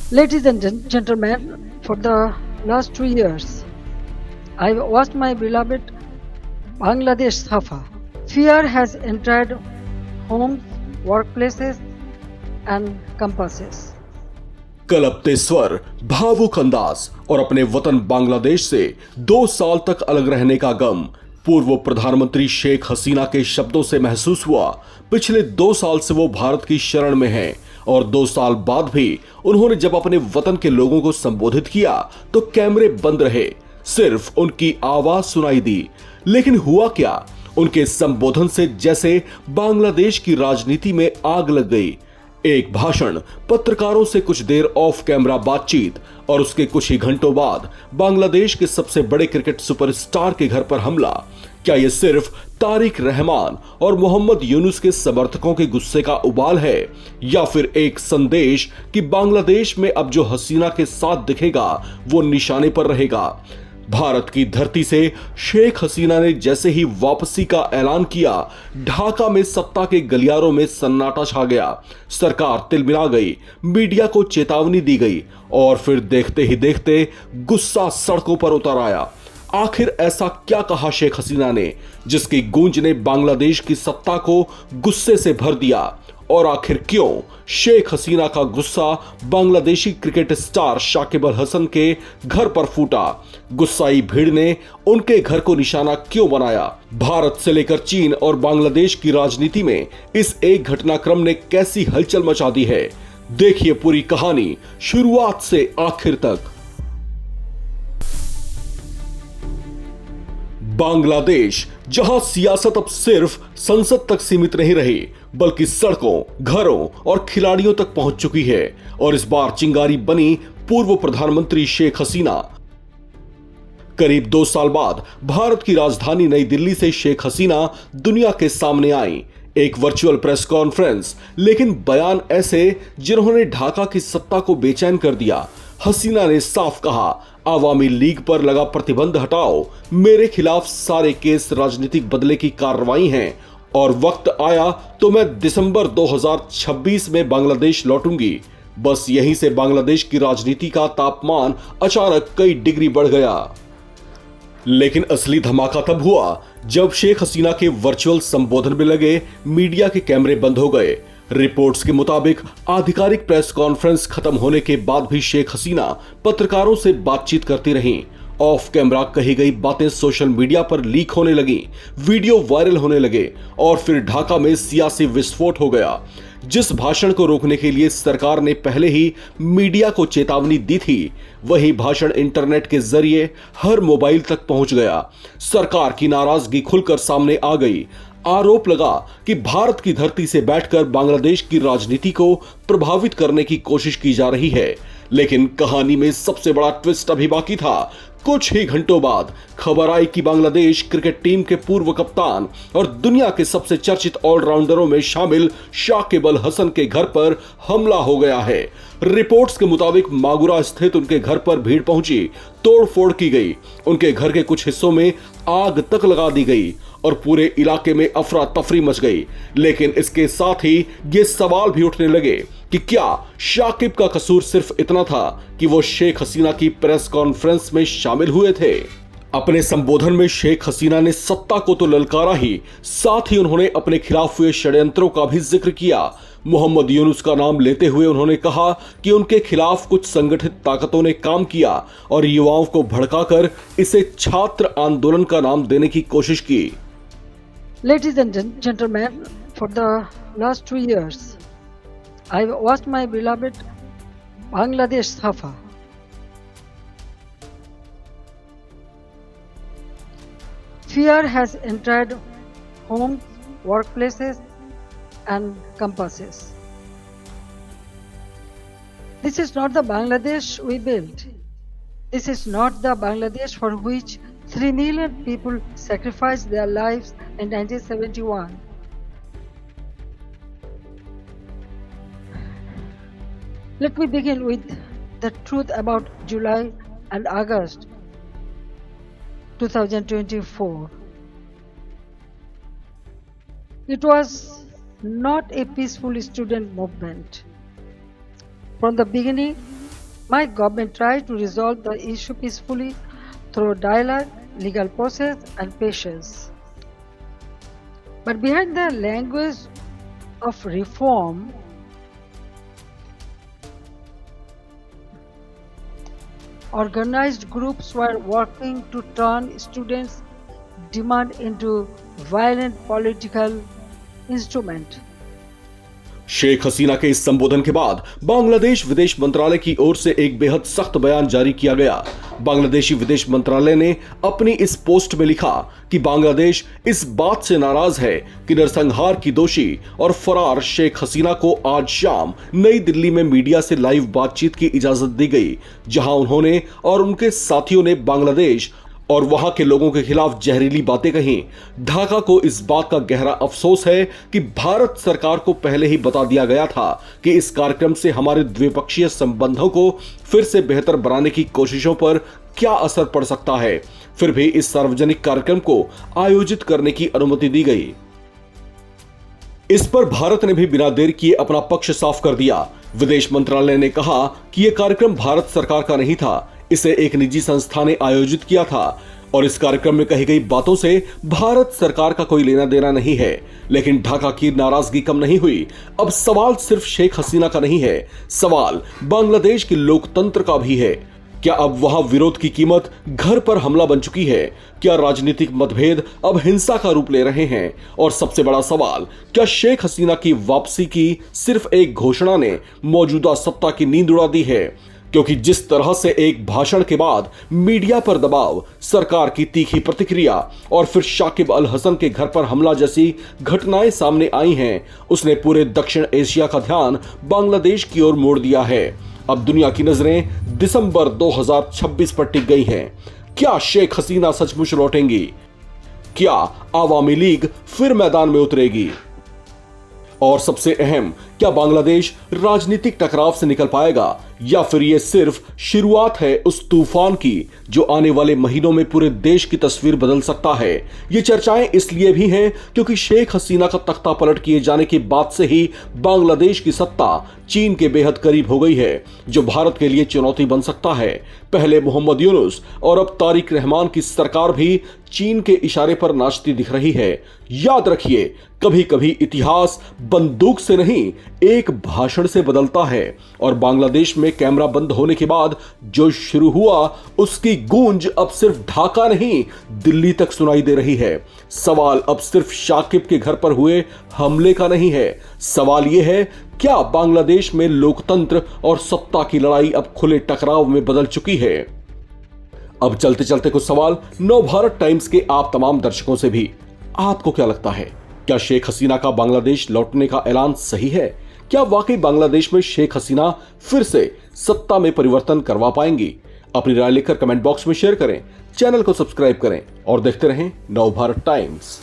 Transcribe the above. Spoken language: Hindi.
Ladies and gentlemen, for the last 2 years, I've watched my beloved Bangladesh suffer. Fear has entered homes, workplaces, and campuses. कलपते स्वर, भावुक अंदाज और अपने वतन बांग्लादेश से 2 साल तक अलग रहने का गम पूर्व प्रधानमंत्री शेख हसीना के शब्दों से महसूस हुआ। पिछले 2 साल से वो भारत की शरण में हैं और 2 साल बाद भी उन्होंने जब अपने वतन के लोगों को संबोधित किया तो कैमरे बंद रहे, सिर्फ उनकी आवाज सुनाई दी। लेकिन हुआ क्या? उनके संबोधन से जैसे बांग्लादेश की राजनीति में आग लग गई। एक भाषण, पत्रकारों से कुछ देर ऑफ कैमरा बातचीत और उसके कुछ ही घंटों बाद बांग्लादेश के सबसे बड़े क्रिकेट सुपरस्टार के घर पर हमला। क्या यह सिर्फ तारिक रहमान और मोहम्मद यूनुस के समर्थकों के गुस्से का उबाल है, या फिर एक संदेश कि बांग्लादेश में अब जो हसीना के साथ दिखेगा वो निशाने पर रहेगा? भारत की धरती से शेख हसीना ने जैसे ही वापसी का ऐलान किया, ढाका में सत्ता के गलियारों में सन्नाटा छा गया। सरकार तिलमिला गई, मीडिया को चेतावनी दी गई और फिर देखते ही देखते गुस्सा सड़कों पर उतर आया। आखिर ऐसा क्या कहा शेख हसीना ने जिसकी गूंज ने बांग्लादेश की सत्ता को गुस्से से भर दिया? और आखिर क्यों शेख हसीना का गुस्सा बांग्लादेशी क्रिकेट स्टार शाकिब अल हसन के घर पर फूटा? गुस्साई भीड़ ने उनके घर को निशाना क्यों बनाया? भारत से लेकर चीन और बांग्लादेश की राजनीति में इस एक घटनाक्रम ने कैसी हलचल मचा दी है? देखिए पूरी कहानी शुरुआत से आखिर तक। बांग्लादेश, जहां सियासत अब सिर्फ संसद तक सीमित नहीं रही बल्कि सड़कों, घरों और खिलाड़ियों तक पहुंच चुकी है। और इस बार चिंगारी बनी पूर्व प्रधानमंत्री शेख हसीना। करीब 2 साल बाद भारत की राजधानी नई दिल्ली से शेख हसीना दुनिया के सामने आई। एक वर्चुअल प्रेस कॉन्फ्रेंस, लेकिन बयान ऐसे जिन्होंने ढाका की सत्ता को बेचैन कर दिया। हसीना ने साफ कहा, आवामी लीग पर लगा प्रतिबंध हटाओ, मेरे खिलाफ सारे केस राजनीतिक बदले की कार्रवाई हैं और वक्त आया तो मैं दिसंबर 2026 में बांग्लादेश लौटूंगी। बस यहीं से बांग्लादेश की राजनीति का तापमान अचानक कई डिग्री बढ़ गया। लेकिन असली धमाका तब हुआ जब शेख हसीना के वर्चुअल संबोधन में लगे मीडिया के कैमरे बंद हो गए। रिपोर्ट्स के मुताबिक आधिकारिक प्रेस कॉन्फ्रेंस खत्म होने के बाद भी शेख हसीना पत्रकारों से बातचीत करती रहीं। ऑफ कैमरा कही गई बातें सोशल मीडिया पर लीक होने लगी, वीडियो वायरल होने लगे और फिर ढाका में सियासी विस्फोट हो गया। जिस भाषण को रोकने के लिए सरकार ने पहले ही मीडिया को चेतावनी दी थी, वही भाषण इंटरनेट के जरिए हर मोबाइल तक पहुंच गया। सरकार की नाराजगी खुलकर सामने आ गई। आरोप लगा कि भारत की धरती से बैठकर बांग्लादेश की राजनीति को प्रभावित करने की कोशिश की जा रही है। लेकिन कहानी में सबसे बड़ा ट्विस्ट अभी बाकी था। कुछ ही घंटों बाद खबर आई कि बांग्लादेश क्रिकेट टीम के पूर्व कप्तान और दुनिया के सबसे चर्चित ऑलराउंडरों में शामिल शाकिब अल हसन के घर पर हमला हो गया है। रिपोर्ट्स के मुताबिक मागुरा स्थित उनके घर पर भीड़ पहुंची, तोड़फोड़ की गई, उनके घर के कुछ हिस्सों में आग तक लगा दी गई और पूरे इलाके में अफरा तफरी मच गई। लेकिन इसके साथ ही ये सवाल भी उठने लगे कि क्या शाकिब का कसूर सिर्फ इतना था कि वो शेख हसीना की प्रेस कॉन्फ्रेंस में शामिल हुए थे? अपने संबोधन में शेख हसीना ने सत्ता को तो ललकारा ही, साथ ही उन्होंने अपने खिलाफ हुए षड्यंत्रों का भी जिक्र किया। मोहम्मद यूनुस का नाम लेते हुए उन्होंने कहा कि उनके खिलाफ कुछ संगठित ताकतों ने काम किया और युवाओं को भड़काकर इसे छात्र आंदोलन का नाम देने की कोशिश की। Ladies and gentlemen, for the last 2 years, I've watched my beloved Bangladesh suffer. Fear has entered homes, workplaces, and campuses. This is not the Bangladesh we built. This is not the Bangladesh for which 3 million people sacrificed their lives in 1971. Let me begin with the truth about July and August 2024. It was not a peaceful student movement. From the beginning, My government tried to resolve the issue peacefully through dialogue, legal process, and patience. But behind the language of reform, organized groups were working to turn students' demand into violent political instrument. Sheikh Hasina के इस संबोधन के बाद बांग्लादेश विदेश मंत्रालय की ओर से एक बेहद सख्त बयान जारी किया गया। बांग्लादेशी विदेश मंत्रालय ने अपनी इस पोस्ट में लिखा कि बांग्लादेश इस बात से नाराज है कि नरसंहार की दोषी और फरार शेख हसीना को आज शाम नई दिल्ली में मीडिया से लाइव बातचीत की इजाजत दी गई, जहां उन्होंने और उनके साथियों ने बांग्लादेश और वहां के लोगों के खिलाफ जहरीली बातें कही। ढाका को इस बात का गहरा अफसोस है कि भारत सरकार को पहले ही बता दिया गया था कि इस कार्यक्रम से हमारे द्विपक्षीय संबंधों को फिर से बेहतर बनाने की कोशिशों पर क्या असर पड़ सकता है। फिर भी इस सार्वजनिक कार्यक्रम को आयोजित करने की अनुमति दी गई। इस पर भारत ने भी बिना देर किए अपना पक्ष साफ कर दिया। विदेश मंत्रालय ने कहा कि यह कार्यक्रम भारत सरकार का नहीं था, इसे एक निजी संस्था ने आयोजित किया था और इस कार्यक्रम में कही गई बातों से भारत सरकार का कोई लेना देना नहीं है। लेकिन ढाका की नाराजगी कम नहीं हुई। अब सवाल सिर्फ शेख हसीना का नहीं है, सवाल बांग्लादेश के लोकतंत्र का भी है। क्या अब वहां विरोध की कीमत घर पर हमला बन चुकी है? क्या राजनीतिक मतभेद अब हिंसा का रूप ले रहे हैं? और सबसे बड़ा सवाल, क्या शेख हसीना की वापसी की सिर्फ एक घोषणा ने मौजूदा सत्ता की नींद उड़ा दी है? क्योंकि जिस तरह से एक भाषण के बाद मीडिया पर दबाव, सरकार की तीखी प्रतिक्रिया और फिर शाकिब अल हसन के घर पर हमला जैसी घटनाएं सामने आई हैं, उसने पूरे दक्षिण एशिया का ध्यान बांग्लादेश की ओर मोड़ दिया है। अब दुनिया की नजरें दिसंबर 2026 पर टिक गई हैं। क्या शेख हसीना सचमुच लौटेंगी? क्या आवामी लीग फिर मैदान में उतरेगी? और सबसे अहम, क्या बांग्लादेश राजनीतिक टकराव से निकल पाएगा या फिर यह सिर्फ शुरुआत है उस तूफान की जो आने वाले महीनों में पूरे देश की तस्वीर बदल सकता है? ये चर्चाएं इसलिए भी हैं क्योंकि शेख हसीना का तख्ता पलट किए जाने के बाद से ही बांग्लादेश की सत्ता चीन के बेहद करीब हो गई है, जो भारत के लिए चुनौती बन सकता है। पहले मोहम्मद यूनुस और अब तारिक रहमान की सरकार भी चीन के इशारे पर नाचती दिख रही है। याद रखिए, कभी कभी इतिहास बंदूक से नहीं, एक भाषण से बदलता है। और बांग्लादेश में कैमरा बंद होने के बाद जो शुरू हुआ, उसकी गूंज अब सिर्फ ढाका नहीं, दिल्ली तक सुनाई दे रही है। सवाल अब सिर्फ शाकिब के घर पर हुए हमले का नहीं है। सवाल यह है, क्या बांग्लादेश में लोकतंत्र और सत्ता की लड़ाई अब खुले टकराव में बदल चुकी है? अब चलते चलते कुछ सवाल नवभारत टाइम्स के आप तमाम दर्शकों से भी। आपको क्या लगता है, क्या शेख हसीना का बांग्लादेश लौटने का ऐलान सही है? क्या वाकई बांग्लादेश में शेख हसीना फिर से सत्ता में परिवर्तन करवा पाएंगी? अपनी राय लिखकर कमेंट बॉक्स में शेयर करें, चैनल को सब्सक्राइब करें और देखते रहें नवभारत टाइम्स।